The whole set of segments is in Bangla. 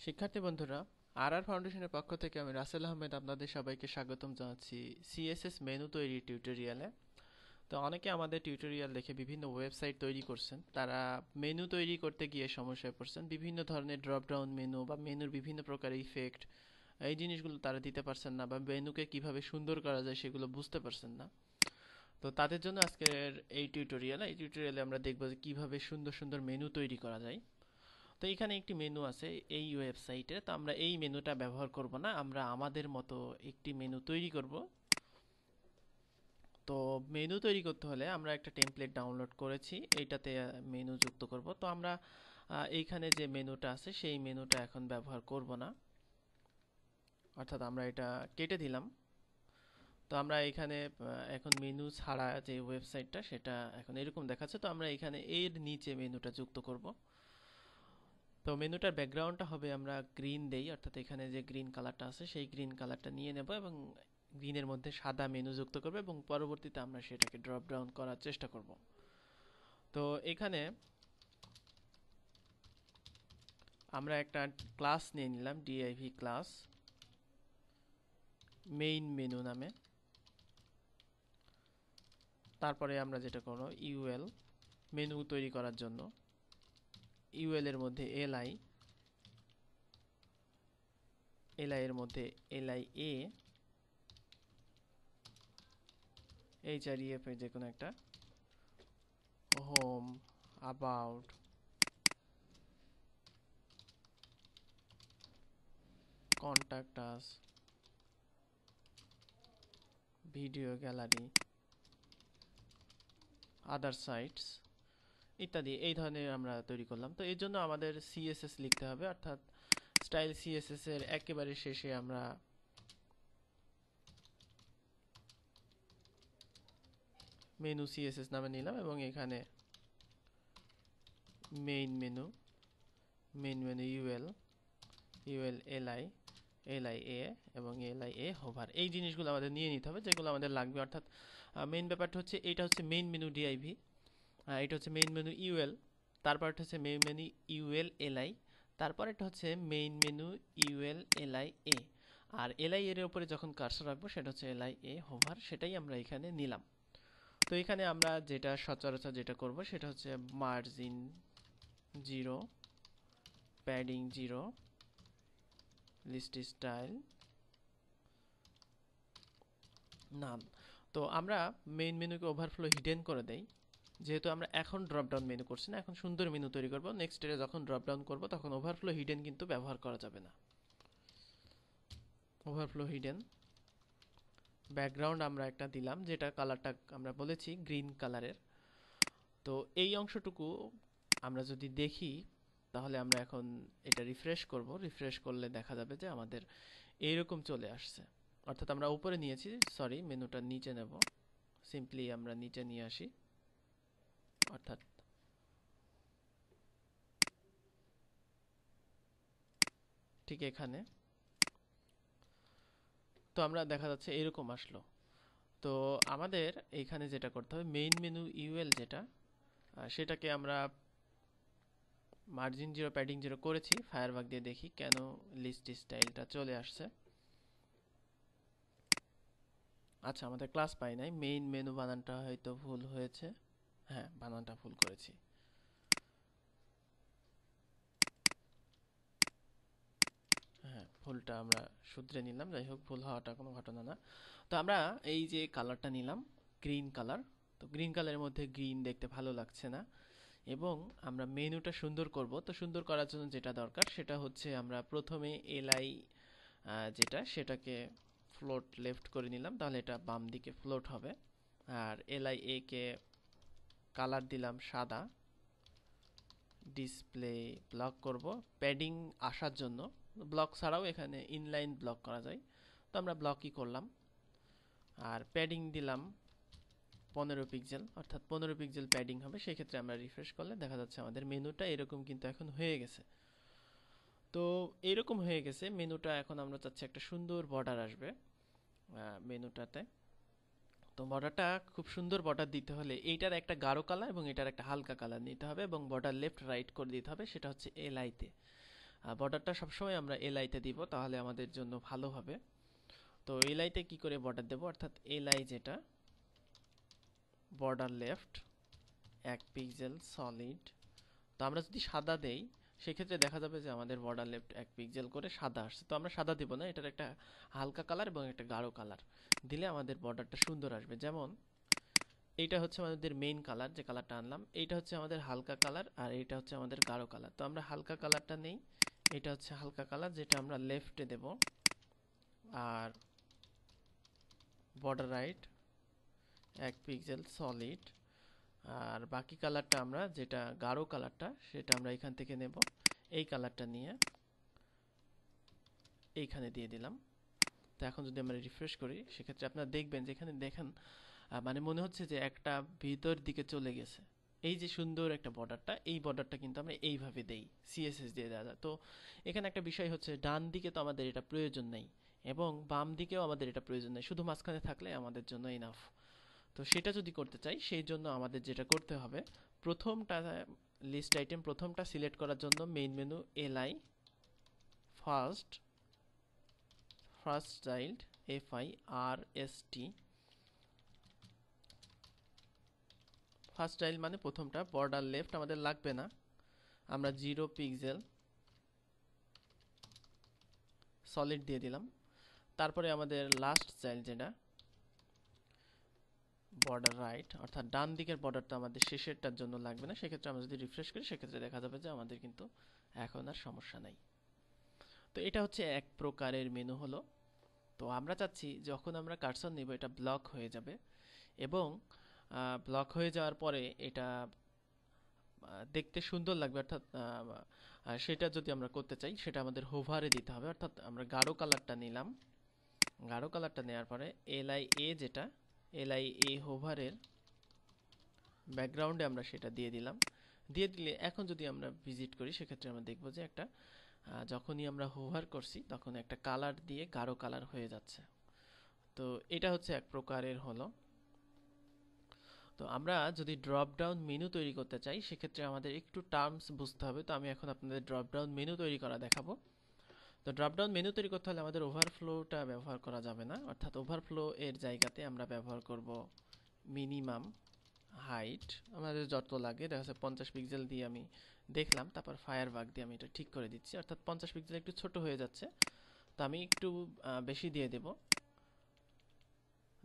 শিক্ষার্থী বন্ধুরা, আর ফাউন্ডেশনের পক্ষ থেকে আমি রাসেল আহমেদ আপনাদের সবাইকে স্বাগতম জানাচ্ছি সিএসএস মেনু তৈরি টিউটোরিয়ালে। তো অনেকে আমাদের টিউটোরিয়াল দেখে বিভিন্ন ওয়েবসাইট তৈরি করছেন, তারা মেনু তৈরি করতে গিয়ে সমস্যায় পড়ছেন। বিভিন্ন ধরনের ড্রপ ডাউন মেনু বা মেনুর বিভিন্ন প্রকার ইফেক্ট, এই জিনিসগুলো তারা দিতে পারছেন না, বা মেনুকে কিভাবে সুন্দর করা যায় সেগুলো বুঝতে পারছেন না। তো তাদের জন্য আজকের এই টিউটোরিয়ালে আমরা দেখব যে কিভাবে সুন্দর সুন্দর মেনু তৈরি করা যায়। তো এখানে একটি মেনু আছে এই ওয়েবসাইটে, তো আমরা এই মেনুটা ব্যবহার করব না, আমরা আমাদের মতো একটি মেনু তৈরি করব। তো মেনু তৈরি করতে হলে আমরা একটা টেমপ্লেট ডাউনলোড করেছি, এইটাতে মেনু যুক্ত করব। তো আমরা এইখানে যে মেনুটা আছে সেই মেনুটা এখন ব্যবহার করব না, অর্থাৎ আমরা এটা কেটে দিলাম। তো আমরা এখানে এখন মেনু ছাড়া যে ওয়েবসাইটটা সেটা এখন এরকম দেখাচ্ছে, তো আমরা এখানে এর নিচে মেনুটা যুক্ত করব। তো মেনুটার ব্যাকগ্রাউন্ডটা হবে, আমরা গ্রিন দেই, অর্থাৎ এখানে যে গ্রিন কালারটা আছে সেই গ্রিন কালারটা নিয়ে নেব এবং গ্রিনের মধ্যে সাদা মেনু যুক্ত করব এবং পরবর্তীতে আমরা সেটাকে ড্রপ ডাউন করার চেষ্টা করব। তো এখানে আমরা একটা ক্লাস নিয়ে নিলাম, ডিআইভি ক্লাস মেইন মেনু নামে। তারপরে আমরা যেটা করব, ইউএল মেনু তৈরি করার জন্য ইউএল এর মধ্যে এলআই, এলআই এর মধ্যে এলআই এ, এইচআরইএফ এর যে কোনো একটা, home, about, contact us, video gallery, other sites ইত্যাদি এই ধরনের আমরা তৈরি করলাম। তো এর জন্য আমাদের সিএসএস লিখতে হবে, অর্থাৎ স্টাইল সিএসএস এর একেবারে শেষে আমরা মেনু সিএসএস নামে নিলাম এবং এখানে main menu, main menu UL, UL LI, LI A এবং এলআই এ হোভার, এই জিনিসগুলো আমাদের নিয়ে নিতে হবে যেগুলো আমাদের লাগবে। অর্থাৎ মেইন ব্যাপারটা হচ্ছে এইটা হচ্ছে মেইন মেনু ডিআইভি, এটা হচ্ছে মেইন মেনু ইউএল, তারপর এটা হচ্ছে মেইন মেনু ইউএল এলআই, তারপর এটা হচ্ছে মেইন মেনু ইউএল এলআই এ, আর এলআই এর উপরে যখন কার্সর রাখবো সেটা হচ্ছে এলআই এ হোভার, সেটাই আমরা এখানে নিলাম। তো এখানে আমরা যেটা সচরাচর যেটা করব সেটা হচ্ছে মার্জিন 0, প্যাডিং 0, লিস্ট স্টাইল নাম। তো আমরা মেইন মেনুকে ওভারফ্লো হিডেন করে দেই, যেহেতু আমরা এখন ড্রপ ডাউন মেনু করছি না, এখন সুন্দর মেনু তৈরি করব। নেক্সট ডে যখন ড্রপ ডাউন করব তখন ওভারফ্লো হিডেন কিন্তু ব্যবহার করা যাবে না। ওভারফ্লো হিডেন ব্যাকগ্রাউন্ড আমরা একটা দিলাম, যেটা কালারটা আমরা বলেছি গ্রিন কালারের। তো এই অংশটুকু আমরা যদি দেখি তাহলে আমরা এখন এটা রিফ্রেশ করব, রিফ্রেশ করলে দেখা যাবে যে আমাদের এইরকম চলে আসছে। অর্থাৎ আমরা উপরে নিয়েছি, সরি মেনুটা নিচে নেব, সিম্পলি আমরা নিচে নিয়ে আসি, অর্থাৎ ঠিক এখানে। তো আমরা দেখা যাচ্ছে এরকম আসলো। তো আমাদের এইখানে যেটা করতে হবে, মেইন মেনু ইউএল যেটা, সেটাকে আমরা মার্জিন 0, প্যাডিং 0 করেছি। ফায়ারবাগ দিয়ে দেখি কেন লিস্ট স্টাইলটা চলে আসছে। আচ্ছা, আমাদের ক্লাস পাই নাই, মেইন মেনু বানানটা হয়তো ভুল হয়েছে। হ্যাঁ, বানানটা ভুল করেছি। হ্যাঁ, ভুলটা আমরা শুধরে নিলাম, যাই হোক ভুল হওয়াটা কোনো ঘটনা না। তো আমরা এই যে কালারটা নিলাম, গ্রিন কালার, তো গ্রিন কালারের মধ্যে গ্রিন দেখতে ভালো লাগছে না, এবং আমরা মেনুটা সুন্দর করব। তো সুন্দর করার জন্য যেটা দরকার সেটা হচ্ছে আমরা প্রথমে এলআই যেটা, সেটাকে ফ্লোট লেফট করে নিলাম, তাহলে এটা বাম দিকে ফ্লোট হবে। আর এলআই এ কে কালার দিলাম সাদা, ডিসপ্লে ব্লক করব প্যাডিং আসার জন্য। ব্লক ছাড়াও এখানে ইনলাইন ব্লক করা যায়, তো আমরা ব্লকই করলাম। আর প্যাডিং দিলাম 15 পিক্সেল, অর্থাৎ 15 পিক্সেল প্যাডিং হবে। সেই ক্ষেত্রে আমরা রিফ্রেশ করলে দেখা যাচ্ছে আমাদের মেনুটা এরকম কিন্তু এখন হয়ে গেছে। তো এরকম হয়ে গেছে মেনুটা, এখন আমরা চাচ্ছি একটা সুন্দর বর্ডার আসবে মেনুটাতে। তো বর্ডারটা খুব সুন্দর বর্ডার দিতে হলে এইটার একটা গাঢ় কালার এবং এটার একটা হালকা কালার নিতে হবে, এবং বর্ডার লেফট রাইট করে দিতে হবে, সেটা হচ্ছে এলআই তে। বর্ডারটা সবসময় আমরা এলআইতে দিব, তাহলে আমাদের জন্য ভালো হবে। তো এলআইতে কি করে বর্ডার দেব, অর্থাৎ এলআই যেটা বর্ডার লেফট 1 পিক্সেল সলিড। তো আমরা যদি সাদা দেই সেক্ষেত্রে দেখা যাবে যে আমাদের বর্ডার লেফট 1 পিক্সেল করে সাদা আসছে। তো আমরা সাদা দিব না, এটার একটা হালকা কালার এবং একটা গাঢ় কালার দিলে আমাদের বর্ডারটা সুন্দর আসবে। যেমন এইটা হচ্ছে আমাদের মেইন কালার, যে কালারটা আনলাম, এইটা হচ্ছে আমাদের হালকা কালার, আর এইটা হচ্ছে আমাদের গাঢ় কালার। তো আমরা হালকা কালারটা নেই, এটা হচ্ছে হালকা কালার যেটা আমরা লেফটে দেব, আর বর্ডার রাইট 1 পিক্সেল সলিড, আর বাকি কালারটা আমরা যেটা গাঢ় কালারটা সেটা আমরা এখান থেকে নেব, এই কালারটা নিয়ে এইখানে দিয়ে দিলাম। তো এখন যদি আমরা রিফ্রেশ করি সেক্ষেত্রে আপনারা দেখবেন যে এখানে দেখেন মানে মনে হচ্ছে যে একটা ভিতর দিকে চলে গেছে। এই যে সুন্দর একটা বর্ডারটা, এই বর্ডারটা কিন্তু আমরা এইভাবে দেই, সিএসএস দিয়ে দেওয়া যায়। তো এখানে একটা বিষয় হচ্ছে ডান দিকে তো আমাদের এটা প্রয়োজন নেই এবং বাম দিকেও আমাদের এটা প্রয়োজন নেই, শুধু মাঝখানে থাকলে আমাদের জন্য ইনাফ। তো সেটা যদি করতে চাই সেই জন্য আমাদের যেটা করতে হবে, প্রথমটা লিস্ট আইটেম প্রথমটা সিলেক্ট করার জন্য main menu LI first child FIRST, first child মানে প্রথমটা। বর্ডার লেফট আমাদের লাগবে না, আমরা 0 পিক্সেল সলিড দিয়ে দিলাম। তারপরে আমাদের লাস্ট চাইল্ড যেটা বর্ডার রাইট, অর্থাৎ ডান দিকের বর্ডারটা আমাদের শেষেরটার জন্য লাগবে না। সেক্ষেত্রে আমরা যদি রিফ্রেশ করি সেক্ষেত্রে দেখা যাবে যে আমাদের কিন্তু এখন আর সমস্যা নাই। তো এটা হচ্ছে এক প্রকারের মেনু হলো। তো আমরা চাচ্ছি যখন আমরা কার্সর নিব এটা ব্লক হয়ে যাবে, এবং ব্লক হয়ে যাওয়ার পরে এটা দেখতে সুন্দর লাগবে, অর্থাৎ সেটা যদি আমরা করতে চাই সেটা আমাদের হোভারে দিতে হবে। অর্থাৎ আমরা গাঢ় কালারটা নিলাম, গাঢ় কালারটা নেওয়ার পরে LIA যেটা LIA হোভারের ব্যাকগ্রাউন্ডে আমরা সেটা দিয়ে দিলাম। দিয়ে দিলে এখন যদি আমরা ভিজিট করি সেক্ষেত্রে আমরা দেখব যে একটা যখনই আমরা হোভার করছি তখন একটা কালার দিয়ে গাঢ় কালার হয়ে যাচ্ছে। তো এটা হচ্ছে এক প্রকারের হলো। তো আমরা যদি ড্রপ ডাউন মেনু তৈরি করতে চাই সেক্ষেত্রে আমাদের একটু টার্মস বুঝতে হবে। তো আমি এখন আপনাদের ড্রপ ডাউন মেনু তৈরি করা দেখাবো। তো ড্রপ ডাউন মেনু তৈরি করতে হলে আমাদের ওভারফ্লোটা ব্যবহার করা যাবে না, অর্থাৎ ওভারফ্লো এর জায়গাতে আমরা ব্যবহার করব মিনিমাম হাইট। আমাদের যত লাগে, দেখা যাচ্ছে 50 পিক্সেল দিয়ে আমি দেখলাম, তারপর ফায়ারবাগ দিয়ে আমি এটা ঠিক করে দিচ্ছি। অর্থাৎ 50 পিক্সেল একটু ছোট হয়ে যাচ্ছে, তো আমি একটু বেশি দিয়ে দেব।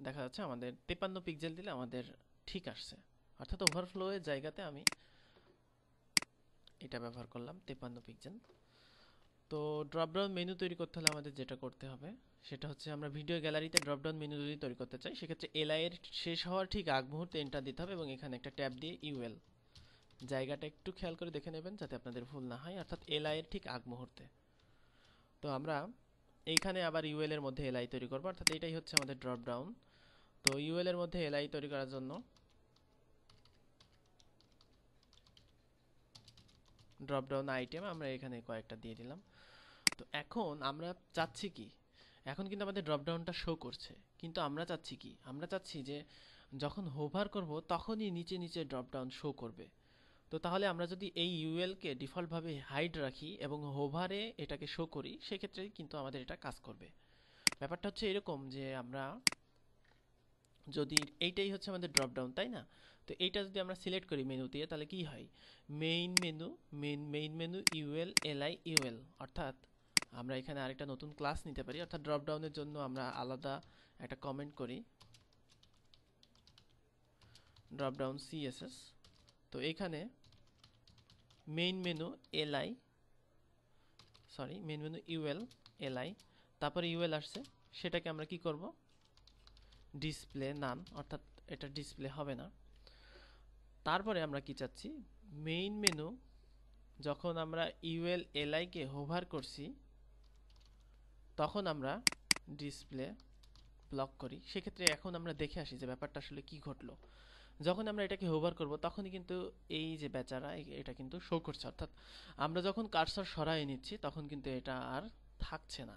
দেখা যাচ্ছে আমাদের 53 পিক্সেল দিলে আমাদের ঠিক আসছে, অর্থাৎ ওভারফ্লো এর জায়গাতে আমি এটা ব্যবহার করলাম 53 পিক্সেল। তো ড্রপডাউন মেনু তৈরি করতে হলে আমাদের যেটা করতে হবে সেটা হচ্ছে, আমরা ভিডিও গ্যালারিতে ড্রপডাউন মেনু যদি তৈরি করতে চাই সেক্ষেত্রে এলআই এর শেষ হওয়ার ঠিক আগ মুহূর্তে এন্টার দিতে হবে, এবং এখানে একটা ট্যাব দিয়ে ইউএল জায়গাটা একটু খেয়াল করে দেখে নেবেন যাতে আপনাদের ভুল না হয়, অর্থাৎ এলআই এর ঠিক আগ মুহূর্তে। তো আমরা এইখানে আবার ইউএল এর মধ্যে এলআই তৈরি করব, অর্থাৎ এটাই হচ্ছে আমাদের ড্রপডাউন। তো ইউএল এর মধ্যে এলআই তৈরি করার জন্য ড্রপডাউন আইটেম আমরা এখানে কয়েকটা দিয়ে দিলাম। তো এখন আমরা চাচ্ছি কি, এখন কিন্তু আমাদের ড্রপডাউনটা শো করছে, কিন্তু আমরা চাচ্ছি কি, আমরা চাচ্ছি যে যখন হোভার করব তখনই নিচে নিচে ড্রপডাউন শো করবে। তো তাহলে আমরা যদি এই ইউএলকে ডিফল্টভাবে হাইড রাখি এবং হোভারে এটাকে শো করি সেক্ষেত্রে কিন্তু আমাদের এটা কাজ করবে। ব্যাপারটা হচ্ছে এরকম যে আমরা যদি এইটাই হচ্ছে আমাদের ড্রপডাউন, তাই না? তো এইটা যদি আমরা সিলেক্ট করি মেনু দিয়ে তাহলে কি হয়, main menu UL LI UL, অর্থাৎ আমরা এখানে আরেকটা নতুন ক্লাস নিতে পারি। অর্থাৎ ড্রপডাউনের জন্য আমরা আলাদা একটা কমেন্ট করি, ড্রপডাউন সিএসএস। তো এখানে মেইন মেনু ইউএল এলআই, তারপরে ইউএল আসছে, সেটাকে আমরা কি করব, ডিসপ্লে নান, অর্থাৎ এটা ডিসপ্লে হবে না। তারপরে আমরা কি চাচ্ছি, মেইন মেনু যখন আমরা ইউএল এলআই কে হোভার করছি তখন আমরা ডিসপ্লে ব্লক করি। সেক্ষেত্রে এখন আমরা দেখে আসি যে ব্যাপারটা আসলে কি ঘটলো। যখন আমরা এটাকে হোভার করব তখনই কিন্তু এই যে বেচারা এটা কিন্তু শো করছে, অর্থাৎ আমরা যখন কার্সর সরাই নিচ্ছি তখন কিন্তু এটা আর থাকছে না।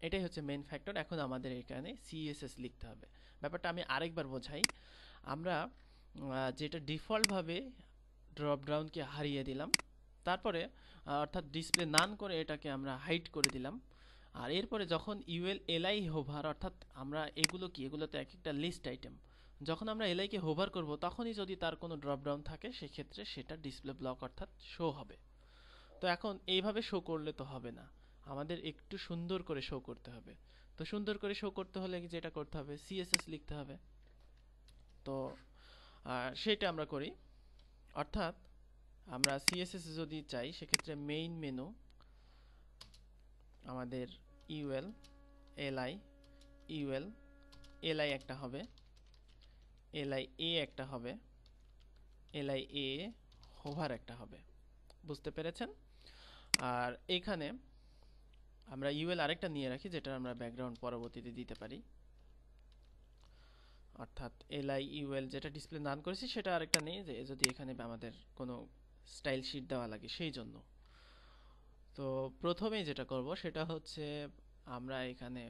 এটাই হচ্ছে মেইন ফ্যাক্টর। এখন আমাদের এখানে সিএসএস লিখতে হবে। ব্যাপারটা আমি আরেকবার বোঝাই, আমরা যেটা ডিফল্টভাবে ড্রপডাউনকে হারিয়ে দিলাম, তারপরে অর্থাৎ ডিসপ্লে নান করে এটাকে আমরা হাইড করে দিলাম। আর এরপরে যখন ইউএল এলআই হোভার, অর্থাৎ আমরা এগুলো কি, এগুলো তো এক একটা লিস্ট আইটেম, যখন আমরা এলআই কে হোভার করব তখনই যদি তার কোনো ড্রপ ডাউন থাকে সেক্ষেত্রে সেটা ডিসপ্লে ব্লক অর্থাৎ শো হবে। তো এখন এইভাবে শো করলে তো হবে না, আমাদের একটু সুন্দর করে শো করতে হবে। তো সুন্দর করে শো করতে হলে যেটা করতে হবে, সিএসএস লিখতে হবে। তো সেটা আমরা করি, অর্থাৎ আমরা সিএসএস যদি চাই সেক্ষেত্রে মেইন মেনু, আমাদের ইউএল এলআই, ইউএল এলআই একটা হবে, এলআই এ একটা হবে, এলআই এ হোভার একটা হবে। বুঝতে পেরেছেন? আর এখানে আমরা ইউএল আরেকটা নিয়ে রাখি যেটা আমরা ব্যাকগ্রাউন্ড পরবর্তীতে দিতে পারি, অর্থাৎ এলআই ইউএল যেটা ডিসপ্লে নান করেছি সেটা আরেকটা নেই, যে যদি এখানে আমাদের কোনো স্টাইল শিট দেওয়া লাগে সেই জন্য। তো প্রথমেই যেটা করব সেটা হচ্ছে আমরা এখানে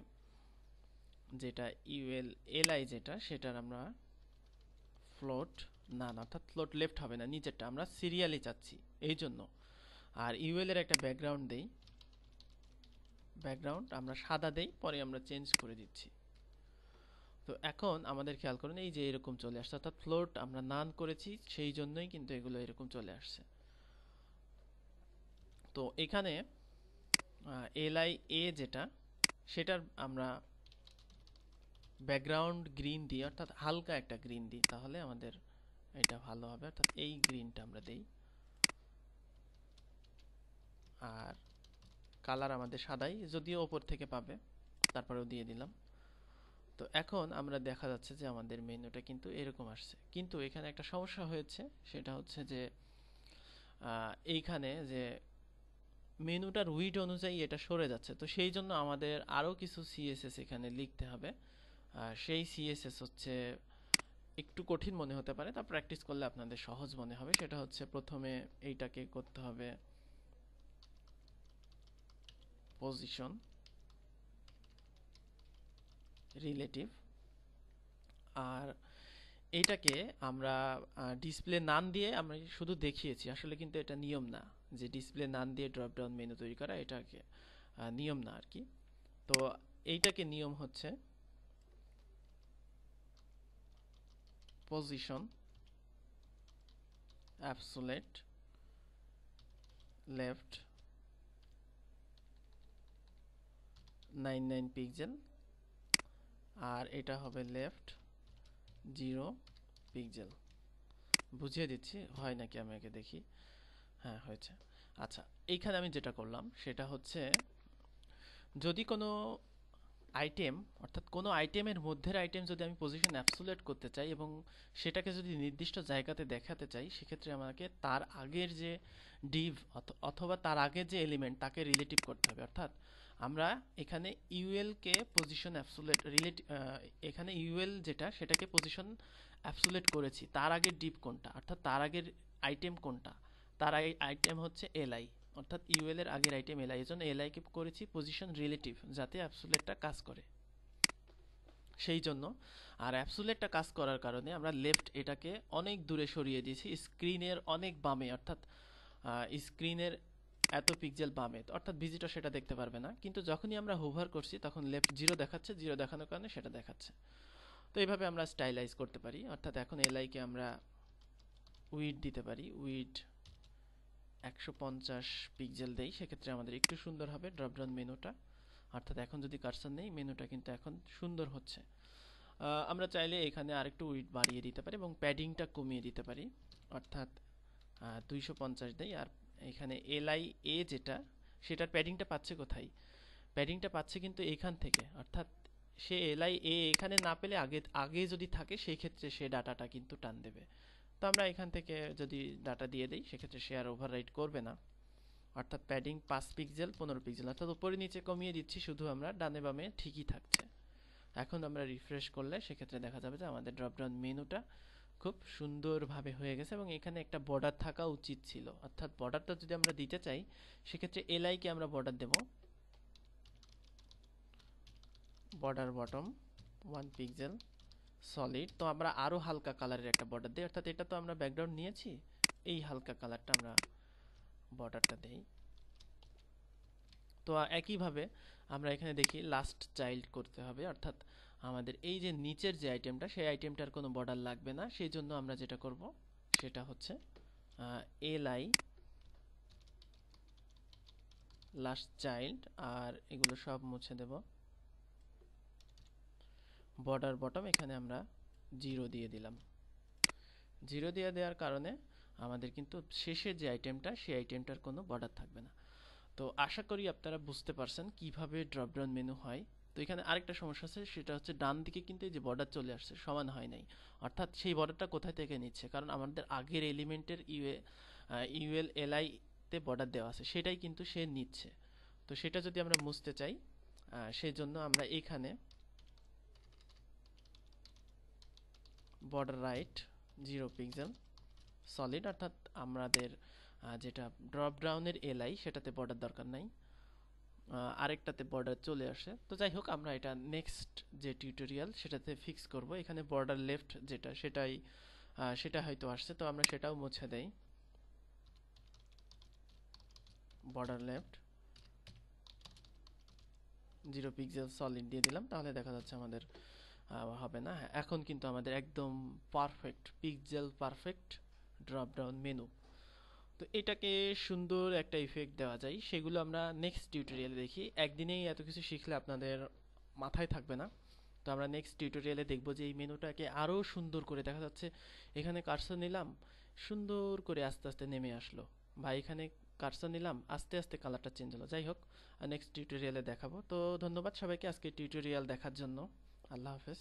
যেটা ইউএল এলআই যেটা, সেটার আমরা ফ্লোট নান, অর্থাৎ ফ্লোট লেফট হবে না, নিচেরটা আমরা সিরিয়ালি চাচ্ছি এই জন্য। আর ইউএল এর একটা ব্যাকগ্রাউন্ড দেই, ব্যাকগ্রাউন্ড আমরা সাদা দেই, পরে আমরা চেঞ্জ করে দিচ্ছি। তো এখন আমাদের খেয়াল করুন এই যে এরকম চলে আসছে, অর্থাৎ ফ্লোট আমরা নান করেছি সেই জন্যই কিন্তু এগুলো এরকম চলে আসছে। তো এখানে এলআই এ যেটা, সেটার আমরা ব্যাকগ্রাউন্ড গ্রিন দিই, অর্থাৎ হালকা একটা গ্রিন দিই, তাহলে আমাদের এটা ভালো হবে, অর্থাৎ এই গ্রিনটা আমরা দেই। আর কালার আমাদের সাদাই, যদিও ওপর থেকে পাবে, তারপরেও দিয়ে দিলাম। তো এখন আমরা দেখা যাচ্ছে যে আমাদের মেনুটা কিন্তু এরকম আসছে, কিন্তু এখানে একটা সমস্যা হয়েছে, সেটা হচ্ছে যে এইখানে যে মেনুটার উইড অনুযায়ী এটা সরে যাচ্ছে। তো সেই জন্য আমাদের আরও কিছু সিএসএস এখানে লিখতে হবে। সেই সিএসএস হচ্ছে একটু কঠিন মনে হতে পারে, তা প্র্যাকটিস করলে আপনাদের সহজ মনে হবে। সেটা হচ্ছে প্রথমে এইটাকে করতে হবে পজিশন রিলেটিভ, আর এইটাকে আমরা ডিসপ্লে নান দিয়ে আমরা শুধু দেখিয়েছি, আসলে কিন্তু এটা নিয়ম না যে ডিসপ্লে নান দিয়ে ড্রপ ডাউন মেনু তৈরি করা, এটাকে নিয়ম না আর কি। তো এইটাকে নিয়ম হচ্ছে পজিশন অ্যাবসোলেট লেফট 99 পিক্সেল, আর এটা হবে লেফট 0 পিক্সেল। বুঝিয়ে দিচ্ছি হয় নাকি, আমি আগে দেখি। হ্যাঁ হয়েছে। আচ্ছা, এইখানে আমি যেটা করলাম সেটা হচ্ছে যদি কোনো আইটেম, অর্থাৎ কোনো আইটেমের মধ্যের আইটেম যদি আমি পজিশন অ্যাবসোলেট করতে চাই এবং সেটাকে যদি নির্দিষ্ট জায়গাতে দেখাতে চাই, সেক্ষেত্রে আমাকে তার আগের যে ডিভ অথবা তার আগের যে এলিমেন্ট তাকে রিলেটিভ করতে হবে। অর্থাৎ আমরা এখানে ইউএল কে পজিশন অ্যাবসোলেট এখানে ইউএল যেটা সেটাকে পজিশন অ্যাবসোলেট করেছি, তার আগের ডিভ কোনটা, অর্থাৎ তার আগের আইটেম কোনটা, তার আগের আইটেম হচ্ছে এলআই, অর্থাৎ ইউএল এর আগের আইটেম এলআই, এজন্য এলআই কে করেছি পজিশন রিলেটিভ যাতে অ্যাবসোলেটটা কাজ করে সেই জন্য। আর অ্যাবসোলেটটা কাজ করার কারণে আমরা লেফট এটাকে অনেক দূরে সরিয়ে দিয়েছি, স্ক্রিনের অনেক বামে, অর্থাৎ স্ক্রিনের এত পিক্সেল বামে, অর্থাৎ ভিজিটর সেটা দেখতে পারবে না। কিন্তু যখনই আমরা হোভার করছি তখন লেফট 0 দেখাচ্ছে, 0 দেখানোর কারণে সেটা দেখাচ্ছে। তো এইভাবে আমরা স্টাইলাইজ করতে পারি। অর্থাৎ এখন এলআই কে আমরা উইড দিতে পারি, উইড 150 পিক্সেল দেই, সেক্ষেত্রে আমাদের একটু সুন্দর হবে ড্রপডাউন মেনুটা। অর্থাৎ এখন যদি কার্সর নেই, মেনুটা কিন্তু এখন সুন্দর হচ্ছে। আমরা চাইলে এখানে আরেকটু উইড বাড়িয়ে দিতে পারি এবং প্যাডিংটা কমিয়ে দিতে পারি, অর্থাৎ 250 দেই। আর এখানে এলআই এ যেটা, সেটার প্যাডিংটা পাচ্ছে কোথায়? প্যাডিংটা পাচ্ছে কিন্তু এইখান থেকে, অর্থাৎ সে এলআই এ এখানে না পেলে আগে আগে যদি থাকে সেই ক্ষেত্রে সে ডাটাটা কিন্তু টান দেবে। তো আমরা এখান থেকে যদি ডাটা দিয়ে দিই সেক্ষেত্রে সে আর ওভাররাইট করবে না। অর্থাৎ প্যাডিং 5 পিক্সেল 15 পিক্সেল, অর্থাৎ উপরে নিচে কমিয়ে দিচ্ছি, শুধু আমরা ডানে বামে ঠিকই থাকছে। এখন আমরা রিফ্রেশ করলে সেক্ষেত্রে দেখা যাবে যে আমাদের ড্রপডাউন মেনুটা খুব সুন্দরভাবে হয়ে গেছে এবং এখানে একটা বর্ডার থাকা উচিত ছিল। অর্থাৎ বর্ডারটা যদি আমরা দিতে চাই সেক্ষেত্রে এলআই কে আমরা বর্ডার দেব, বর্ডার বটম 1 পিক্সেল সলিড। তো আমরা আরো হালকা কালারের একটা বর্ডার দিই, অর্থাৎ এটা তো আমরা ব্যাকগ্রাউন্ড নিয়েছি, এই হালকা কালারটা আমরা বর্ডারটা দেই। তো একইভাবে আমরা এখানে দেখি লাস্ট চাইল্ড করতে হবে, অর্থাৎ আমাদের এই যে নিচের যে আইটেমটা, সেই আইটেমটার কোনো বর্ডার লাগবে না। সেই জন্য আমরা যেটা করব সেটা হচ্ছে এলআই লাস্ট চাইল্ড, আর এগুলো সব মুছে দেব। বর্ডার বটম এখানে আমরা 0 দিয়ে দিলাম। 0 দিয়ে দেওয়ার কারণে আমাদের কিন্তু শেষের যে আইটেমটা, সেই আইটেমটার কোনো বর্ডার থাকবে না। তো আশা করি আপনারা বুঝতে পারছেন কিভাবে ড্রপ ডাউন মেনু হয়। তো এখানে আরেকটা সমস্যা আছে, সেটা হচ্ছে ডান দিকে কিন্তু এই যে বর্ডার চলে আসছে, সমান হয় নাই। অর্থাৎ সেই বর্ডারটা কোথায় থেকে নিচ্ছে, কারণ আমাদের আগের এলিমেন্টের ইউএল এলআই তে বর্ডার দেওয়া আছে, সেটাই কিন্তু সে নিচ্ছে। তো সেটা যদি আমরা মুছতে চাই, সেই জন্য আমরা এখানে বর্ডার রাইট 0 পিক্সেল সলিড, অর্থাৎ আমাদের যেটা ড্রপ ডাউনের এলআই সেটাতে বর্ডার দরকার নাই, আরেকটাতে বর্ডার চলে আসে। তো যাই হোক, আমরা এটা নেক্সট যে টিউটোরিয়াল সেটাতে ফিক্স করব। এখানে বর্ডার লেফট যেটা, সেটা হয়তো আসছে, তো আমরা সেটাও মুছে দেই। বর্ডার লেফট 0 পিক্সেল সলিড দিয়ে দিলাম, তাহলে দেখা যাচ্ছে আমাদের হবে না। এখন কিন্তু আমাদের একদম perfect pixel perfect drop down menu. তো এটাকে সুন্দর একটা ইফেক্ট দেওয়া যায়, সেগুলো আমরা নেক্সট টিউটোরিয়ালে দেখি। একদিনেই এত কিছু শিখলে আপনাদের মাথায় থাকবে না। তো আমরা নেক্সট টিউটোরিয়ালে দেখব যে এই মেনুটাকে আরও সুন্দর করে, দেখা যাচ্ছে এখানে কার্সর নিলাম, সুন্দর করে আস্তে আস্তে নেমে আসলো, বা এখানে কার্সর নিলাম, আস্তে আস্তে কালারটা চেঞ্জ হলো। যাই হোক, নেক্সট টিউটোরিয়ালে দেখাবো। তো ধন্যবাদ সবাইকে আজকে টিউটোরিয়াল দেখার জন্য। আল্লাহ হাফেজ।